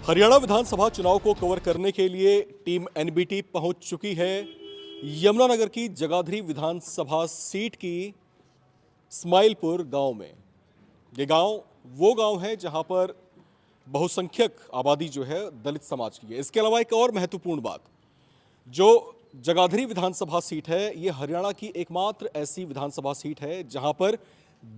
हरियाणा विधानसभा चुनाव को कवर करने के लिए टीम एनबीटी पहुंच चुकी है यमुनानगर की जगाधरी विधानसभा सीट की स्माइलपुर गांव में। ये गांव वो गांव है जहां पर बहुसंख्यक आबादी जो है दलित समाज की है। इसके अलावा एक और महत्वपूर्ण बात, जो जगाधरी विधानसभा सीट है ये हरियाणा की एकमात्र ऐसी विधानसभा सीट है जहां पर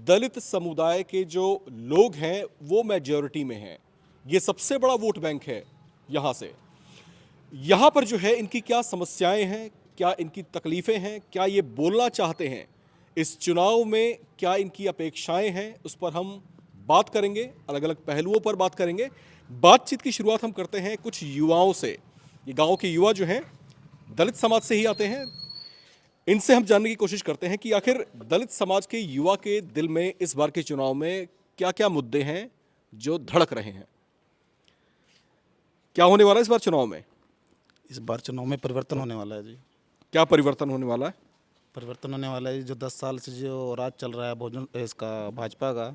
दलित समुदाय के जो लोग हैं वो मेजॉरिटी में हैं। ये सबसे बड़ा वोट बैंक है। यहाँ पर जो है इनकी क्या समस्याएं हैं, क्या इनकी तकलीफें हैं, क्या ये बोलना चाहते हैं, इस चुनाव में क्या इनकी अपेक्षाएं हैं, उस पर हम बात करेंगे, अलग अलग पहलुओं पर बात करेंगे। बातचीत की शुरुआत हम करते हैं कुछ युवाओं से। ये गांव के युवा जो हैं दलित समाज से ही आते हैं। इनसे हम जानने की कोशिश करते हैं कि आखिर दलित समाज के युवा के दिल में इस बार के चुनाव में क्या क्या मुद्दे हैं जो धड़क रहे हैं। क्या होने वाला है इस बार चुनाव में? इस बार चुनाव में परिवर्तन होने वाला है जी। क्या परिवर्तन होने वाला है? परिवर्तन होने वाला है। जो 10 साल से जो राज चल रहा है भोजन इसका भाजपा का,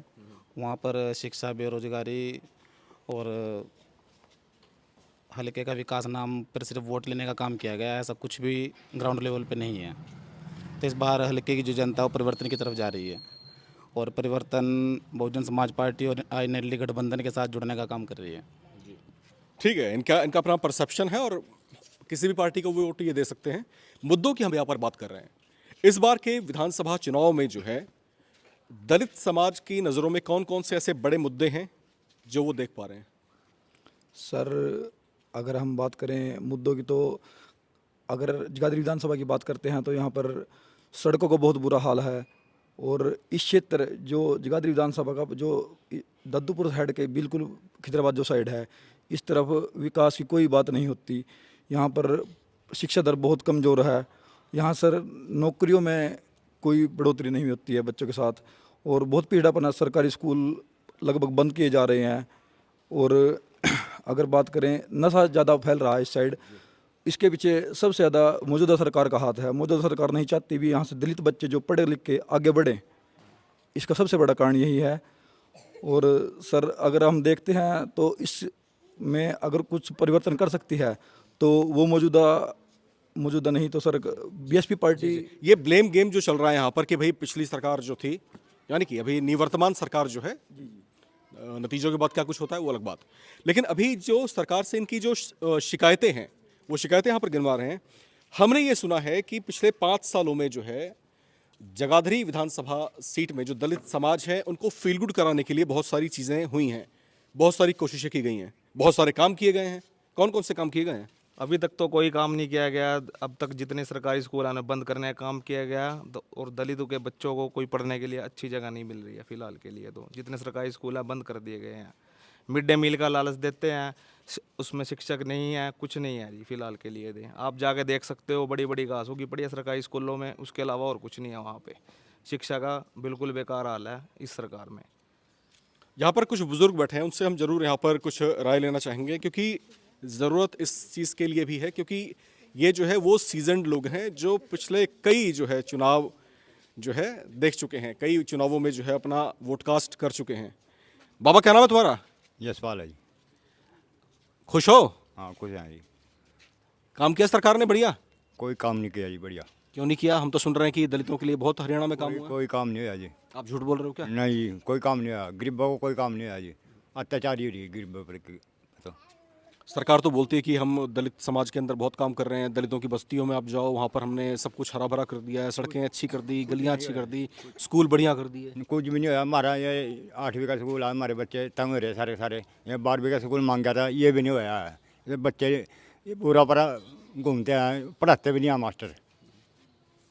वहाँ पर शिक्षा, बेरोजगारी और हल्के का विकास नाम पर सिर्फ वोट लेने का काम किया गया है। ऐसा कुछ भी ग्राउंड लेवल पे नहीं है। तो इस बार हल्के की जो जनता वो परिवर्तन की तरफ जा रही है और परिवर्तन बहुजन समाज पार्टी और आई गठबंधन के साथ जुड़ने का काम कर रही है। ठीक है, इनका इनका अपना परसेप्शन है और किसी भी पार्टी को वो वोट ये दे सकते हैं। मुद्दों की हम यहाँ पर बात कर रहे हैं। इस बार के विधानसभा चुनाव में जो है दलित समाज की नज़रों में कौन कौन से ऐसे बड़े मुद्दे हैं जो वो देख पा रहे हैं? सर, अगर हम बात करें मुद्दों की, तो अगर जगाधरी विधानसभा की बात करते हैं तो यहाँ पर सड़कों का बहुत बुरा हाल है। और इस क्षेत्र जो जगाधरी विधानसभा का जो दद्दूपुर साइड के बिल्कुल खिदराबाद जो साइड है, इस तरफ विकास की कोई बात नहीं होती। यहाँ पर शिक्षा दर बहुत कमज़ोर है। यहाँ सर नौकरियों में कोई बढ़ोतरी नहीं होती है बच्चों के साथ, और बहुत पीड़ापन है। सरकारी स्कूल लगभग बंद किए जा रहे हैं। और अगर बात करें, नशा ज़्यादा फैल रहा है इस साइड। इसके पीछे सबसे ज़्यादा मौजूदा सरकार का हाथ है। मौजूदा सरकार नहीं चाहती भी यहाँ से दलित बच्चे जो पढ़े लिख के आगे बढ़ें। इसका सबसे बड़ा कारण यही है। और सर, अगर हम देखते हैं तो इसमें अगर कुछ परिवर्तन कर सकती है तो वो मौजूदा नहीं तो सर बीएसपी पार्टी। ये ब्लेम गेम जो चल रहा है यहाँ पर कि भाई पिछली सरकार जो थी, यानी कि अभी निवर्तमान सरकार जो है, नतीजों के बाद क्या कुछ होता है वो अलग बात, लेकिन अभी जो सरकार से इनकी जो शिकायतें हैं वो शिकायतें यहाँ पर गिनवा रहे हैं। हमने ये सुना है कि पिछले 5 सालों में जो है जगाधरी विधानसभा सीट में जो दलित समाज है उनको फील गुड कराने के लिए बहुत सारी चीज़ें हुई हैं, बहुत सारी कोशिशें की गई हैं, बहुत सारे काम किए गए हैं। कौन कौन से काम किए गए हैं? अभी तक तो कोई काम नहीं किया गया। अब तक जितने सरकारी स्कूल आने बंद करने का काम किया गया, और दलितों के बच्चों को कोई पढ़ने के लिए अच्छी जगह नहीं मिल रही है फिलहाल के लिए। तो जितने सरकारी स्कूल हैं बंद कर दिए गए हैं। मिड डे मील का लालच देते हैं, उसमें शिक्षक नहीं है, कुछ नहीं है जी फिलहाल के लिए। दे आप जाके देख सकते हो, बड़ी बड़ी घास होगी पड़ी है सरकारी स्कूलों में, उसके अलावा और कुछ नहीं है वहाँ पे। शिक्षा का बिल्कुल बेकार हाल है इस सरकार में। यहाँ पर कुछ बुजुर्ग बैठे हैं, उनसे हम जरूर यहाँ पर कुछ राय लेना चाहेंगे, क्योंकि ज़रूरत इस चीज़ के लिए भी है, क्योंकि ये जो है वो सीजन्ड लोग हैं जो पिछले कई जो है चुनाव जो है देख चुके हैं, कई चुनावों में जो है अपना वोट कास्ट कर चुके हैं। बाबा, क्या नाम है तुम्हारा? यशपाल है जी। खुश हो? हाँ, खुश हैं जी। काम किया सरकार ने बढ़िया? कोई काम नहीं किया जी। बढ़िया। क्यों नहीं किया? हम तो सुन रहे हैं कि दलितों के लिए बहुत हरियाणा में काम हुआ है। कोई काम नहीं हुआ जी। आप झूठ बोल रहे हो क्या? नहीं जी, कोई काम नहीं हुआ। गरीबों को कोई काम नहीं हुआ जी। अत्याचार ही हो रही है गरीबों पर की। तो सरकार तो बोलती है कि हम दलित समाज के अंदर बहुत काम कर रहे हैं। दलितों की बस्तियों में आप जाओ, वहाँ पर हमने सब कुछ हरा भरा कर दिया है, सड़कें अच्छी कर दी, गलियाँ अच्छी कर दी, स्कूल बढ़िया कर दिए। कुछ भी नहीं हुआ। हमारा ये 8वीं का स्कूल है, हमारे बच्चे तंग हो रहे सारे सारे। ये 12वीं का स्कूल मांग गया था, ये भी नहीं हुआ है। ये बच्चे ये पूरा पूरा घूमते हैं, पढ़ाते भी नहीं हैं मास्टर।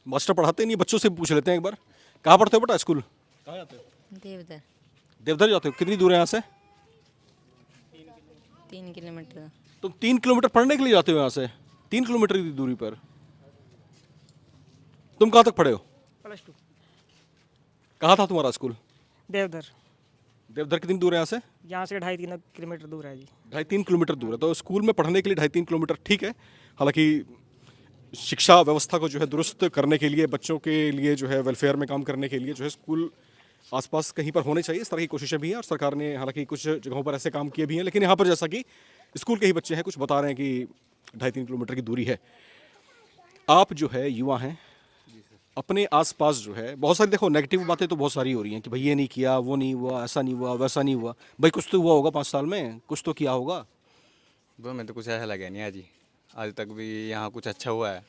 मास्टर पढ़ाते नहीं? बच्चों से पूछ लेते हैं एक बार। कहाँ पढ़ते हो बेटा स्कूल? कहाँ जाते हो? देवधर। देवधर जाते हो? कितनी दूर है यहाँ से? 3 किलोमीटर। तुम 3 किलोमीटर पढ़ने के लिए जाते हो यहाँ से? 3 किलोमीटर की दूरी पर। तुम कहाँ तक पढ़े हो? +2। कहाँ था तुम्हारा स्कूल? देवधर। देवधर कितनी दूर है यहाँ से? यहाँ से 2.5-3 किलोमीटर दूर है जी। 2.5-3 किलोमीटर दूर है। तो स्कूल में पढ़ने के लिए 2.5-3 किलोमीटर ठीक है। हालांकि शिक्षा व्यवस्था को जो है दुरुस्त करने के लिए, बच्चों के लिए जो है वेलफेयर में काम करने के लिए जो है स्कूल आसपास कहीं पर होने चाहिए। इस तरह की कोशिशें भी हैं और सरकार ने हालांकि कुछ जगहों पर ऐसे काम किए भी हैं। लेकिन यहाँ पर जैसा कि स्कूल के ही बच्चे हैं, कुछ बता रहे हैं कि 2.5-3 किलोमीटर की दूरी है। आप जो है युवा हैं, अपने आसपास जो है बहुत सारी, देखो नेगेटिव बातें तो बहुत सारी हो रही हैं कि भाई ये नहीं किया, वो नहीं हुआ, ऐसा नहीं हुआ, वैसा नहीं हुआ। भाई कुछ तो हुआ होगा 5 साल में, कुछ तो किया होगा। वो मैं तो कुछ ऐसा लगा नहीं आज आज तक भी यहाँ कुछ अच्छा हुआ है।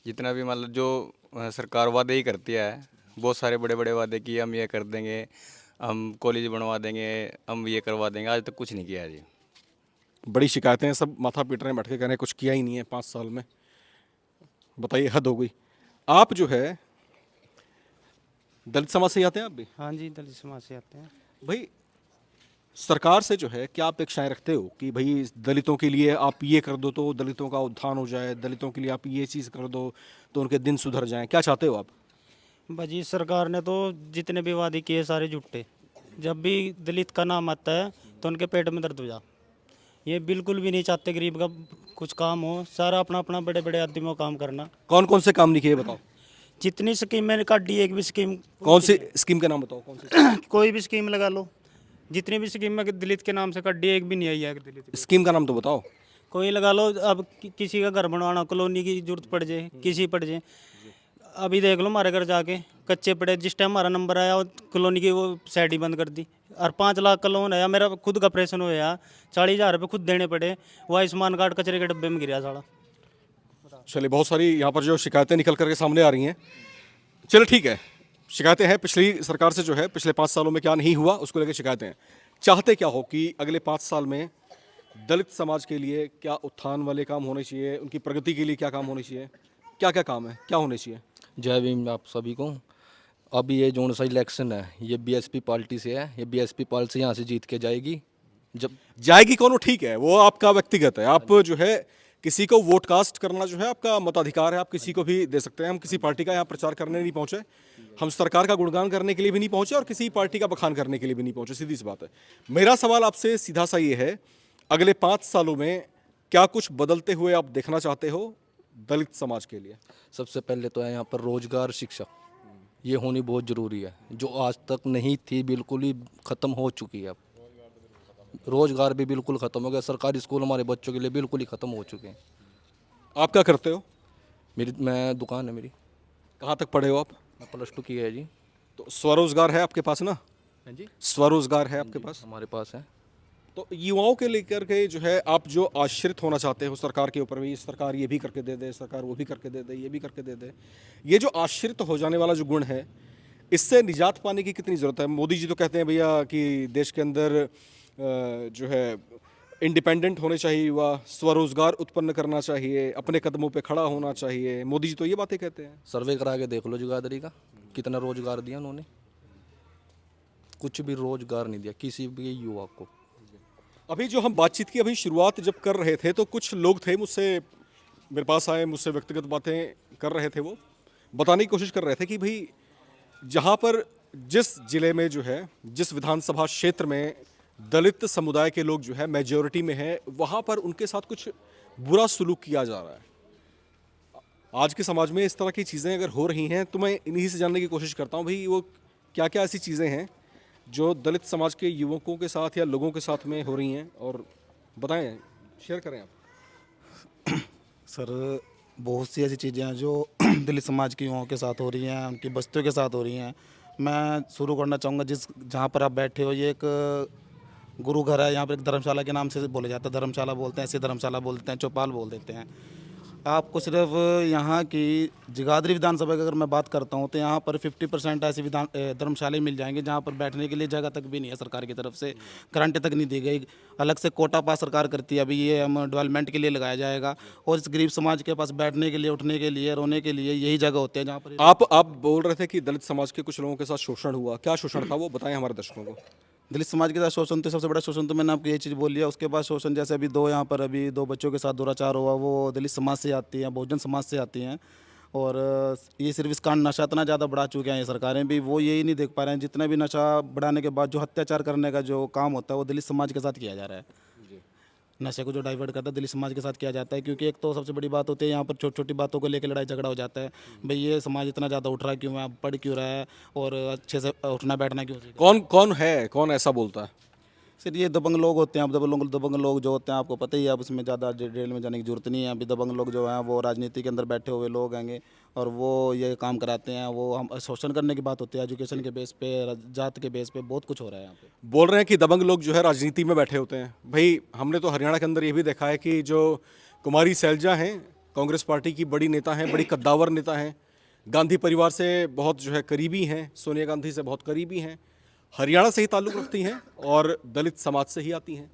जितना भी मतलब जो सरकार वादे ही करती है, बहुत सारे बड़े बड़े वादे किए, हम ये कर देंगे, हम कॉलेज बनवा देंगे, हम ये करवा देंगे, आज तक कुछ नहीं किया है जी। बड़ी शिकायतें हैं, सब माथा पीट रहे हैं, बैठ के कह रहे हैं कुछ किया ही नहीं है 5 साल में। बताइए, हद हो गई। आप जो है दलित समाज से ही आते हैं आप भी? हाँ जी, दलित समाज से आते हैं। भाई सरकार से जो है क्या अपेक्षाएं रखते हो कि भाई दलितों के लिए आप ये कर दो तो दलितों का उत्थान हो जाए, दलितों के लिए आप ये चीज़ कर दो तो उनके दिन सुधर जाएं, क्या चाहते हो आप? भाजी सरकार ने तो जितने भी वादे किए सारे झूठे। जब भी दलित का नाम आता है तो उनके पेट में दर्द हो जा। ये बिल्कुल भी नहीं चाहते गरीब का कुछ काम हो, सारा अपना अपना बड़े बड़े आदमियों का काम करना। कौन कौन से काम नहीं किए बताओ? जितनी स्कीम मैंने काटी, एक भी स्कीम कौन सी स्कीम का नाम बताओ, कौन सी कोई भी स्कीम लगा लो, जितनी भी स्कीम में दलित के नाम से काटी, एक भी नहीं आई है दलित की। स्कीम का नाम तो बताओ। कोई लगा लो, अब किसी का घर बनवाना, कॉलोनी की जरूरत पड़ जाए, किसी पड़ जाए। अभी देख लो हमारे घर जाके कच्चे पड़े, जिस टाइम हमारा नंबर आया कॉलोनी की वो साइड ही बंद कर दी। और 5 लाख का लोन है, मेरा खुद का ऑपरेशन हुआ, 40,000 रुपये खुद देने पड़े। वो आयुष्मान कार्ड कचरे के डब्बे में गिरा साला। चलिए, बहुत सारी यहाँ पर जो शिकायतें निकल करके सामने आ रही हैं। चलो ठीक है, शिकायतें हैं पिछली सरकार से, जो है पिछले 5 सालों में क्या नहीं हुआ उसको लेकर शिकायतें हैं। चाहते क्या हो कि अगले 5 साल में दलित समाज के लिए क्या उत्थान वाले काम होने चाहिए, उनकी प्रगति के लिए क्या काम होने चाहिए, क्या क्या काम है, क्या होने चाहिए? जय भीम आप सभी को। अभी ये जो सा इलेक्शन है ये बीएसपी पार्टी से है, ये बीएसपी पार्टी यहाँ से जीत के जाएगी। जब जाएगी कौन, वो ठीक है, वो आपका व्यक्तिगत है। आप जो है किसी को वोट कास्ट करना जो है आपका मताधिकार है, आप किसी को भी दे सकते हैं। हम किसी पार्टी का यहाँ प्रचार करने नहीं पहुंचे, हम सरकार का गुणगान करने के लिए भी नहीं पहुंचे और किसी पार्टी का बखान करने के लिए भी नहीं पहुंचे, सीधी सी बात है। मेरा सवाल आपसे सीधा सा ये है, अगले 5 सालों में क्या कुछ बदलते हुए आप देखना चाहते हो दलित समाज के लिए? सबसे पहले तो है यहाँ पर रोजगार, शिक्षा, ये होनी बहुत ज़रूरी है, जो आज तक नहीं थी, बिल्कुल ही ख़त्म हो चुकी है। अब रोजगार भी बिल्कुल ख़त्म हो गया, सरकारी स्कूल हमारे बच्चों के लिए बिल्कुल ही ख़त्म हो चुके हैं। आप क्या करते हो? मैं दुकान है मेरी। कहाँ तक पढ़े हो आप? मैं +2 की है जी। तो स्वरोजगार है आपके पास ना? हाँ जी, स्वरोजगार है आपके पास? हमारे पास है। तो युवाओं के लेकर के जो है आप जो आश्रित होना चाहते हो सरकार के ऊपर, भी सरकार ये भी करके दे दे, सरकार वो भी करके दे दे, ये भी करके दे दे, ये जो आश्रित हो जाने वाला जो गुण है, इससे निजात पाने की कितनी ज़रूरत है? मोदी जी तो कहते हैं भैया कि देश के अंदर जो है इंडिपेंडेंट होने चाहिए, युवा स्वरोजगार उत्पन्न करना चाहिए, अपने कदमों पे खड़ा होना चाहिए। मोदी जी तो ये बातें कहते हैं। सर्वे करा के देख लो जगाधरी का, कितना रोजगार दिया उन्होंने। कुछ भी रोजगार नहीं दिया किसी भी युवा को। अभी जो हम बातचीत की अभी शुरुआत जब कर रहे थे तो कुछ लोग थे मुझसे मेरे पास आए, मुझसे व्यक्तिगत बातें कर रहे थे। वो बताने की कोशिश कर रहे थे कि भाई जहाँ पर जिस जिले में जो है, जिस विधानसभा क्षेत्र में दलित समुदाय के लोग जो है मेजॉरिटी में है, वहाँ पर उनके साथ कुछ बुरा सलूक किया जा रहा है। आज के समाज में इस तरह की चीज़ें अगर हो रही हैं तो मैं इन्हीं से जानने की कोशिश करता हूँ भाई वो क्या क्या ऐसी चीज़ें हैं जो दलित समाज के युवकों के साथ या लोगों के साथ में हो रही हैं, और बताएं, शेयर करें आप। सर बहुत सी ऐसी चीज़ें हैं जो दलित समाज के युवाओं के साथ हो रही हैं, उनकी बस्तियों के साथ हो रही हैं। मैं शुरू करना चाहूँगा जहाँ पर आप बैठे हो, ये एक गुरु घर है। यहाँ पर एक धर्मशाला के नाम से बोला जाता है, धर्मशाला बोलते हैं, ऐसे धर्मशाला बोलते हैं, चौपाल बोल देते हैं। आपको सिर्फ यहाँ की जगाधरी विधानसभा की अगर मैं बात करता हूँ तो यहाँ पर 50% ऐसी धर्मशालाएँ मिल जाएंगे जहाँ पर बैठने के लिए जगह तक भी नहीं है, सरकार की तरफ से गारंटी तक नहीं दी गई। अलग से कोटा पास सरकार करती है, अभी ये हम डेवलपमेंट के लिए लगाया जाएगा। और इस गरीब समाज के पास बैठने के लिए, उठने के लिए, रोने के लिए यही जगह होती है जहाँ पर आप बोल रहे थे कि दलित समाज के कुछ लोगों के साथ शोषण हुआ, क्या शोषण था वो बताएं हमारे दर्शकों को। दलित समाज के साथ शोषण तो सबसे बड़ा शोषण तो मैंने आपको ये चीज़ बोल लिया। उसके बाद शोषण जैसे अभी दो बच्चों के साथ दुराचार हुआ, वो दलित समाज से आती हैं, बहुजन समाज से आती हैं। और ये सिर्फ इस कारण नशा इतना ज़्यादा बढ़ा चुके हैं ये सरकारें भी, वो यही नहीं देख पा रहे हैं जितना भी नशा बढ़ाने के बाद जो अत्याचार करने का जो काम होता है वो दलित समाज के साथ किया जा रहा है। नशे को जो डाइवर्ट करता है दलित समाज के साथ किया जाता है, क्योंकि एक तो सबसे बड़ी बात होती है यहाँ पर छोटी छोटी बातों को लेकर लड़ाई झगड़ा हो जाता है। भाई ये समाज इतना ज़्यादा उठ रहा है क्यों है, पढ़ क्यों रहा है, और अच्छे से उठना बैठना क्यों सीखा। कौन कौन ऐसा बोलता है? सर ये दबंग लोग होते हैं, अब दबंग लोग जो होते हैं आपको पता ही है, अब उसमें ज़्यादा डिटेल में जाने की जरूरत नहीं है। अभी दबंग लोग जो हैं वो राजनीति के अंदर बैठे हुए लोग हैंगे और वो ये काम कराते हैं। वो हम शोषण करने की बात होती है, एजुकेशन के बेस पे, जात के बेस पे बहुत कुछ हो रहा है यहाँ पे। बोल रहे हैं कि दबंग लोग जो है राजनीति में बैठे होते हैं। भाई हमने तो हरियाणा के अंदर ये भी देखा है कि जो कुमारी सैलजा हैं, कांग्रेस पार्टी की बड़ी नेता हैं, बड़ी कद्दावर नेता हैं, गांधी परिवार से बहुत जो है करीबी हैं, सोनिया गांधी से बहुत करीबी हैं, हरियाणा से ही ताल्लुक़ रखती हैं और दलित समाज से ही आती हैं।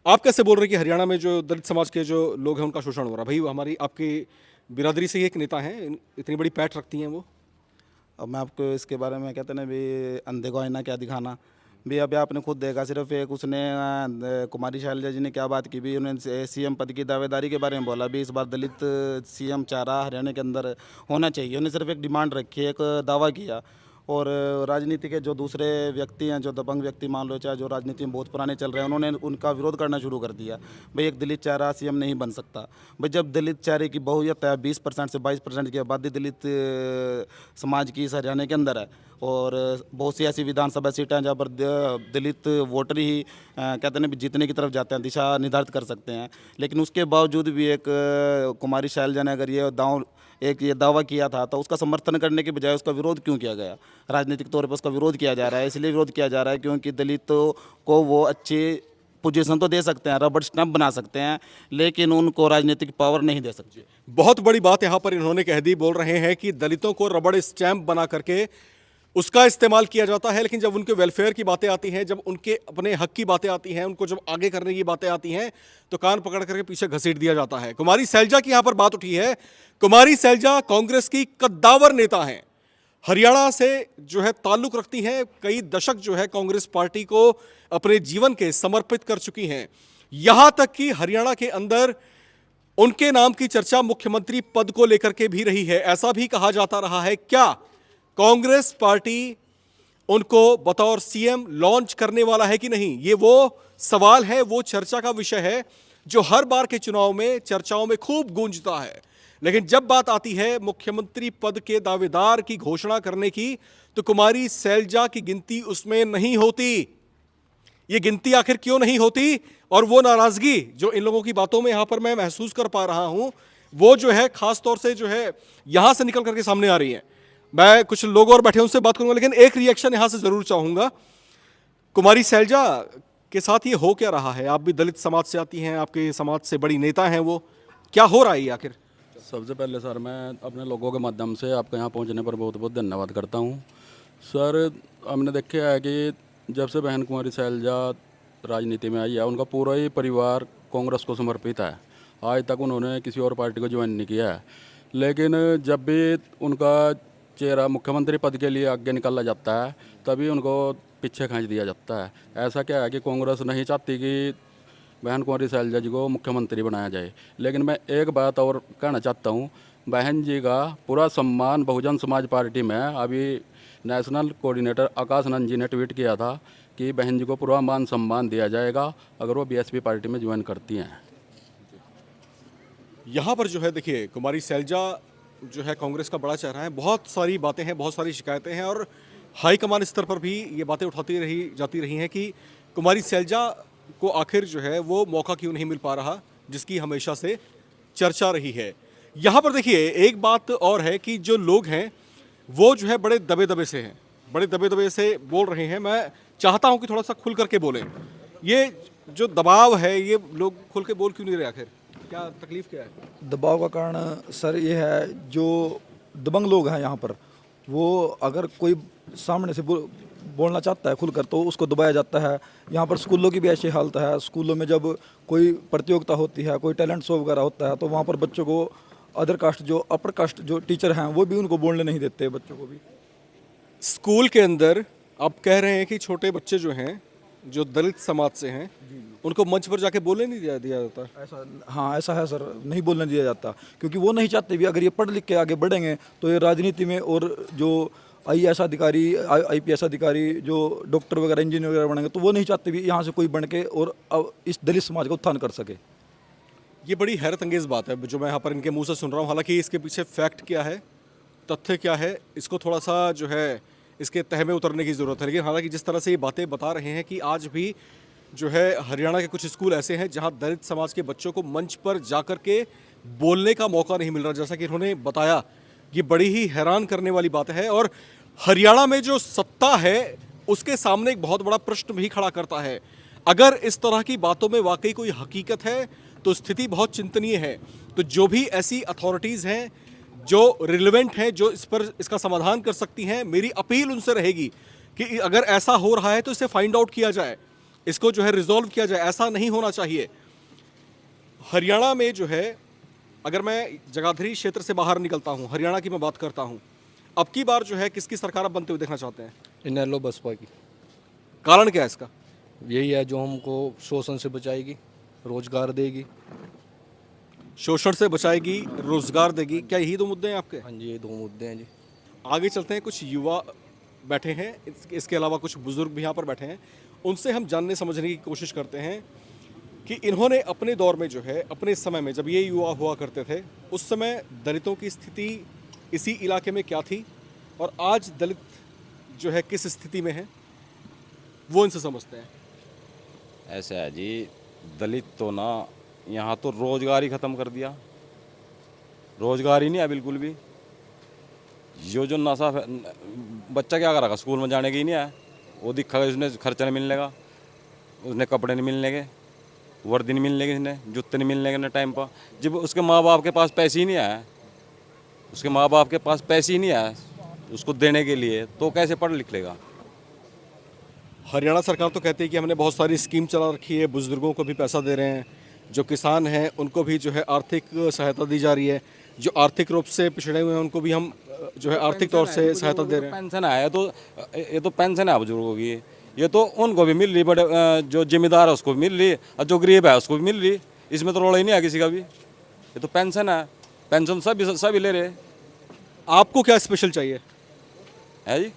आप कैसे बोल रहे हैं कि हरियाणा में जो दलित समाज के जो लोग हैं उनका शोषण हो रहा है? भाई हमारी आपकी बिरादरी से ही एक नेता हैं, इतनी बड़ी पैठ रखती हैं वो। अब मैं आपको इसके बारे में कहते ना भी अंधे को आईना क्या दिखाना भी। अभी आपने खुद देखा, सिर्फ एक उसने कुमारी शैलजा जी ने क्या बात की भी, उन्होंने सीएम पद की दावेदारी के बारे में बोला भी, इस बार दलित सीएम चाह रहा हरियाणा के अंदर होना चाहिए। उन्होंने सिर्फ एक डिमांड रखी, एक दावा किया। और राजनीति के जो दूसरे व्यक्ति हैं, जो दबंग व्यक्ति मान लो, चाहे जो राजनीति में बहुत पुराने चल रहे हैं, उन्होंने उनका विरोध करना शुरू कर दिया। भाई एक दलित चेहरा सीएम नहीं बन सकता। भाई जब दलित चेहरे की बहुयत है, 20% से 22% की आबादी दलित समाज की इस हरियाणा के अंदर है, और बहुत सी ऐसी विधानसभा सीटें हैं जहाँ पर दलित वोटर ही कहते हैं जीतने की तरफ जाते हैं, दिशा निर्धारित कर सकते हैं। लेकिन उसके बावजूद भी एक कुमारी शैलजा ने अगर ये दावा किया था, तो उसका समर्थन करने के बजाय उसका विरोध क्यों किया गया? राजनीतिक तौर पर उसका विरोध किया जा रहा है, इसलिए विरोध किया जा रहा है क्योंकि दलितों को वो अच्छी पोजीशन तो दे सकते हैं, रबड़ स्टैंप बना सकते हैं, लेकिन उनको राजनीतिक पावर नहीं दे सकते। बहुत बड़ी बात यहाँ पर इन्होंने कह दी। बोल रहे हैं कि दलितों को रबड़ स्टैंप बना करके उसका इस्तेमाल किया जाता है, लेकिन जब उनके वेलफेयर की बातें आती हैं, जब उनके अपने हक की बातें आती हैं, उनको जब आगे करने की बातें आती हैं, तो कान पकड़ करके पीछे घसीट दिया जाता है। कुमारी सैलजा की यहाँ पर बात उठी है। कुमारी सैलजा कांग्रेस की कद्दावर नेता हैं, हरियाणा से जो है ताल्लुक रखती हैं, कई दशक जो है कांग्रेस पार्टी को अपने जीवन के समर्पित कर चुकी हैं। यहां तक कि हरियाणा के अंदर उनके नाम की चर्चा मुख्यमंत्री पद को लेकर के भी रही है। ऐसा भी कहा जाता रहा है, क्या कांग्रेस पार्टी उनको बतौर सीएम लॉन्च करने वाला है कि नहीं? ये वो सवाल है, वो चर्चा का विषय है जो हर बार के चुनाव में चर्चाओं में खूब गूंजता है। लेकिन जब बात आती है मुख्यमंत्री पद के दावेदार की घोषणा करने की, तो कुमारी सैलजा की गिनती उसमें नहीं होती। ये गिनती आखिर क्यों नहीं होती? और वो नाराजगी जो इन लोगों की बातों में यहां पर मैं महसूस कर पा रहा हूं, वो जो है खास तौर से जो है यहां से निकल करके सामने आ रही है। मैं कुछ लोग और बैठे उनसे बात करूंगा, लेकिन एक रिएक्शन यहां से जरूर चाहूंगा। कुमारी सैलजा के साथ ये हो क्या रहा है? आप भी दलित समाज से आती हैं, आपके समाज से बड़ी नेता हैं, वो क्या हो रहा है ये आखिर? सबसे पहले सर मैं अपने लोगों के माध्यम से आपके यहाँ पहुँचने पर बहुत बहुत धन्यवाद करता हूँ। सर हमने देखा है कि जब से बहन कुमारी सैलजा राजनीति में आई है, उनका पूरा ही परिवार कांग्रेस को समर्पित है। आज तक उन्होंने किसी और पार्टी को ज्वाइन नहीं किया है। लेकिन जब भी उनका चेहरा मुख्यमंत्री पद के लिए आगे निकाला जाता है, तभी उनको पीछे खींच दिया जाता है। ऐसा क्या है कि कांग्रेस नहीं चाहती कि बहन कुमारी सैलजा जी को मुख्यमंत्री बनाया जाए। लेकिन मैं एक बात और कहना चाहता हूँ, बहन जी का पूरा सम्मान बहुजन समाज पार्टी में अभी नेशनल कोऑर्डिनेटर आकाश आनंद जी ने ट्वीट किया था कि बहन जी को पूरा मान सम्मान दिया जाएगा अगर वो बीएसपी पार्टी में ज्वाइन करती हैं। यहाँ पर जो है देखिए, कुमारी सैलजा जो है कांग्रेस का बड़ा चेहरा है, बहुत सारी बातें हैं, बहुत सारी शिकायतें हैं, और हाईकमान स्तर पर भी ये बातें उठाती जाती रही हैं कि कुमारी सैलजा को आखिर जो है वो मौका क्यों नहीं मिल पा रहा, जिसकी हमेशा से चर्चा रही है। यहाँ पर देखिए एक बात और है कि जो लोग हैं वो जो है बड़े दबे दबे से हैं, बड़े दबे दबे से बोल रहे हैं। मैं चाहता हूँ कि थोड़ा सा खुल करके बोलें। ये जो दबाव है, ये लोग खुल के बोल क्यों नहीं रहे? आखिर क्या तकलीफ क्या है? दबाव का कारण सर ये है, जो दबंग लोग हैं यहाँ पर, वो अगर कोई सामने से बोलना चाहता है खुलकर, तो उसको दबाया जाता है। यहाँ पर स्कूलों की भी ऐसी हालत है। स्कूलों में जब कोई प्रतियोगिता होती है, कोई टैलेंट शो वगैरह होता है, तो वहाँ पर बच्चों को अदर कास्ट, जो अपर कास्ट जो टीचर हैं, वो भी उनको बोलने नहीं देते बच्चों को भी। स्कूल के अंदर आप कह रहे हैं कि छोटे बच्चे जो हैं, जो दलित समाज से हैं, उनको मंच पर जाके बोलने नहीं दिया जाता? ऐसा, हाँ ऐसा है सर, नहीं बोलने दिया जाता, क्योंकि वो नहीं चाहते भी अगर ये पढ़ लिख के आगे बढ़ेंगे तो ये राजनीति में, और जो आईएएस अधिकारी, आईपीएस अधिकारी, जो डॉक्टर वगैरह, इंजीनियर वगैरह बनेंगे, तो वो नहीं चाहते भी यहाँ से कोई बन के और अब इस दलित समाज का उत्थान कर सके। ये बड़ी हैरत अंगेज बात है जो मैं यहाँ पर इनके मुंह से सुन रहा हूँ। हालांकि इसके पीछे फैक्ट क्या है, तथ्य क्या है, इसको थोड़ा सा जो है इसके तह में उतरने की ज़रूरत है। लेकिन हालांकि जिस तरह से ये बातें बता रहे हैं कि आज भी जो है हरियाणा के कुछ स्कूल ऐसे हैं जहां दलित समाज के बच्चों को मंच पर जाकर के बोलने का मौका नहीं मिल रहा। जैसा कि इन्होंने बताया, ये बड़ी ही हैरान करने वाली बात है और हरियाणा में जो सत्ता है उसके सामने एक बहुत बड़ा प्रश्न भी खड़ा करता है। अगर इस तरह की बातों में वाकई कोई हकीकत है तो स्थिति बहुत चिंतनीय है। तो जो भी ऐसी अथॉरिटीज़ हैं जो रिलेवेंट हैं, जो इस पर इसका समाधान कर सकती हैं, मेरी अपील उनसे रहेगी कि अगर ऐसा हो रहा है तो इसे फाइंड आउट किया जाए, इसको जो है रिजॉल्व किया जाए। ऐसा नहीं होना चाहिए। हरियाणा में जो है, अगर मैं जगाधरी क्षेत्र से बाहर निकलता हूँ, हरियाणा की मैं बात करता हूँ, अब की बार जो है किसकी सरकार आप बनते हुए देखना चाहते हैं? इनेलो बसपा की। कारण क्या है इसका? यही है जो हमको शोषण से बचाएगी, रोजगार देगी। शोषण से बचाएगी, रोजगार देगी, क्या यही दो मुद्दे हैं आपके? हाँ जी, ये दो मुद्दे हैं जी। आगे चलते हैं, कुछ युवा बैठे हैं, इसके अलावा कुछ बुजुर्ग भी यहाँ पर बैठे हैं। उनसे हम जानने समझने की कोशिश करते हैं कि इन्होंने अपने दौर में जो है, अपने समय में जब ये युवा हुआ करते थे, उस समय दलितों की स्थिति इसी इलाके में क्या थी और आज दलित जो है किस स्थिति में है, वो इनसे समझते हैं। ऐसा है जी, दलित तो ना यहाँ तो रोजगार ही ख़त्म कर दिया। रोजगार ही नहीं है बिल्कुल भी। जो नशा बच्चा क्या करेगा, स्कूल में जाने की ही नहीं है। वो दिखा उसने खर्चा नहीं मिलने का, उसने कपड़े नहीं मिलने के, वर्दी नहीं मिलने के, उसने जूते नहीं मिलने के टाइम पर। जब उसके माँ बाप के पास पैसे ही नहीं है, उसके माँ बाप के पास पैसे ही नहीं है उसको देने के लिए, तो कैसे पढ़ लिख लेगा। हरियाणा सरकार तो कहती है कि हमने बहुत सारी स्कीम चला रखी है, बुजुर्गों को भी पैसा दे रहे हैं, जो किसान हैं उनको भी जो है आर्थिक सहायता दी जा रही है, जो आर्थिक रूप से पिछड़े हुए हैं उनको भी हम जो है आर्थिक तौर से सहायता दे रहे हैं। पेंशन है, ये तो पेंशन है बुजुर्गों की, ये तो उनको भी मिल रही, बड़े जो जिम्मेदार है उसको भी मिल रही और जो गरीब है उसको भी मिल रही। इसमें तो रोड़ा ही नहीं है किसी का भी। ये तो पेंशन है, पेंशन सभी ले रहे। आपको क्या स्पेशल चाहिए है जी?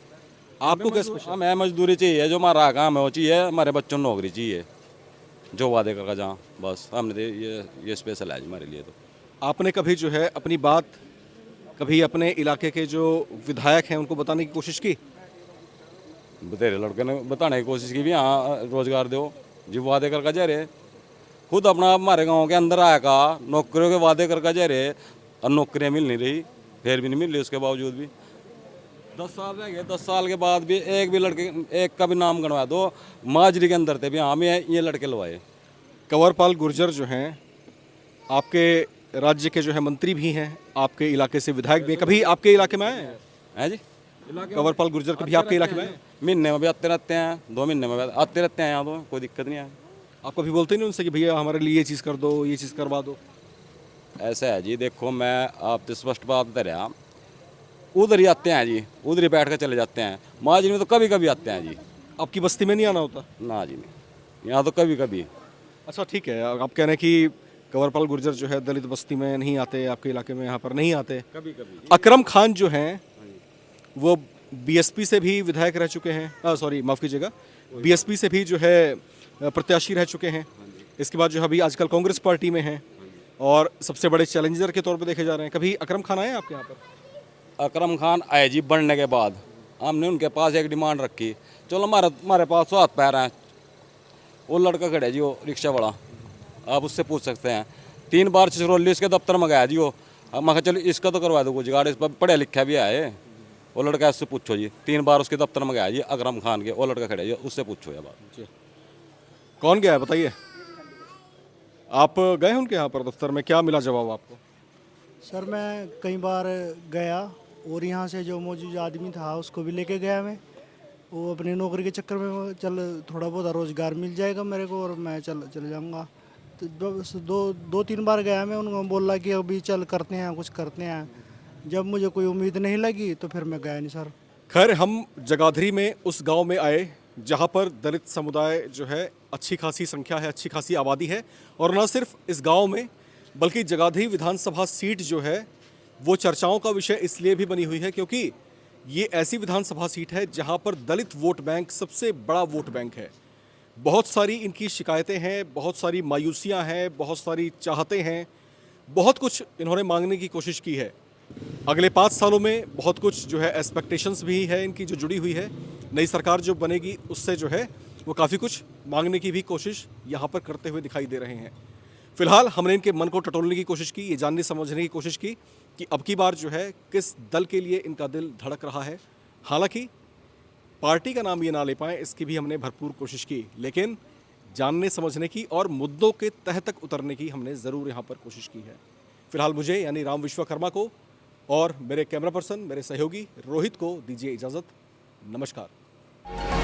आपको क्या स्पेशल? हमें मजदूरी चाहिए, जो हमारा काम है वो चाहिए, हमारे बच्चों को नौकरी चाहिए, जो वादे करके जहाँ, बस हमने तो ये स्पेशल है हमारे लिए। तो आपने कभी जो है अपनी बात कभी अपने इलाके के जो विधायक हैं उनको बताने की कोशिश की? तेरे लड़के ने बताने की कोशिश की भी, हाँ रोजगार दो जो वादे करके जा रहे। खुद अपना हमारे गांव के अंदर आया का नौकरियों के वादे करके जा रहे और नौकरियाँ मिल नहीं रही, फिर भी नहीं मिल रही। उसके बावजूद भी 10 साल रह गए, 10 साल के बाद भी एक भी लड़के, एक का भी नाम गणवा दो माजरी के अंदर थे भी, हाँ हमें ये लड़के लवाए। कंवरपाल गुर्जर जो हैं आपके राज्य के जो है मंत्री भी हैं, आपके इलाके से विधायक भी हैं, कभी आपके इलाके में आए हैं जी? कंवरपाल गुर्जर कभी आपके इलाके में आए? महीने में भी आते रहते हैं, 2 महीने में भी आते रहते हैं यहाँ, तो कोई दिक्कत नहीं है। आप कभी बोलते नहीं उनसे कि भैया हमारे लिए ये चीज़ कर दो, ये चीज़ करवा दो? ऐसा है जी, देखो मैं आपसे स्पष्ट बात बता रहा, उधर ही आते हैं जी, उधर ही बैठ कर चले जाते हैं। माजरी में तो कभी कभी आते हैं जी। आपकी बस्ती में नहीं आना होता? ना जी नहीं, यहाँ तो कभी कभी। अच्छा ठीक है, आप कह रहे हैं कि कंवरपाल गुर्जर जो है दलित बस्ती में नहीं आते, आपके इलाके में यहाँ पर नहीं आते। कभी कभी अकरम खान जो हैं वो बीएसपी से भी विधायक रह चुके हैं, सॉरी माफ़ कीजिएगा, बीएसपी से भी जो है प्रत्याशी रह चुके हैं। इसके बाद जो अभी आजकल कांग्रेस पार्टी में हैं और सबसे बड़े चैलेंजर के तौर पे देखे जा रहे हैं। कभी अकरम खान आए आपके यहाँ पर? अकरम खान आए जी, बढ़ने के बाद हमने उनके पास एक डिमांड रखी, चलो हमारे पास 100 हाथ पैर हैं। वो लड़का खड़ा है जी, वो रिक्शा वाला, आप उससे पूछ सकते हैं। 3 बार चिचरौली इसके दफ्तर में गया जी वो, मैं कहा चलो इसका तो करवा दो कुछ गाड़ी, इस पर पढ़ा लिखा भी है। वो लड़का उससे पूछो जी, 3 बार उसके दफ्तर में गया जी, अकरम खान के। वो लड़का खड़ा है जी, उससे पूछो ये बात। कौन गया है बताइए? आप गए उनके यहाँ पर दफ्तर में, क्या मिला जवाब आपको? सर मैं कई बार गया और यहाँ से जो मौजूद आदमी था उसको भी लेके गया मैं। वो अपनी नौकरी के चक्कर में चल थोड़ा बहुत रोज़गार मिल जाएगा मेरे को और मैं चले जाऊँगा। तो 2-3 बार गया मैं, उनको बोला कि अभी चल करते हैं, कुछ करते हैं। जब मुझे कोई उम्मीद नहीं लगी तो फिर मैं गया नहीं सर। खैर हम जगाधरी में उस गांव में आए जहां पर दलित समुदाय जो है अच्छी खासी संख्या है, अच्छी खासी आबादी है। और न सिर्फ इस गांव में बल्कि जगाधरी विधानसभा सीट जो है वो चर्चाओं का विषय इसलिए भी बनी हुई है क्योंकि ये ऐसी विधानसभा सीट है जहां पर दलित वोट बैंक सबसे बड़ा वोट बैंक है। बहुत सारी इनकी शिकायतें हैं, बहुत सारी मायूसियां हैं, बहुत सारी चाहते हैं, बहुत कुछ इन्होंने मांगने की कोशिश की है। अगले 5 सालों में बहुत कुछ जो है एक्सपेक्टेशंस भी है इनकी जो जुड़ी हुई है। नई सरकार जो बनेगी उससे जो है वो काफ़ी कुछ मांगने की भी कोशिश यहाँ पर करते हुए दिखाई दे रहे हैं। फिलहाल हमने इनके मन को टटोलने की कोशिश की, ये जानने समझने की कोशिश की कि अब की बार जो है किस दल के लिए इनका दिल धड़क रहा है। हालांकि पार्टी का नाम ये ना ले पाएँ इसकी भी हमने भरपूर कोशिश की, लेकिन जानने समझने की और मुद्दों के तह तक उतरने की हमने ज़रूर यहाँ पर कोशिश की है। फिलहाल मुझे यानी राम विश्वकर्मा को और मेरे कैमरा पर्सन, मेरे सहयोगी रोहित को दीजिए इजाज़त। नमस्कार।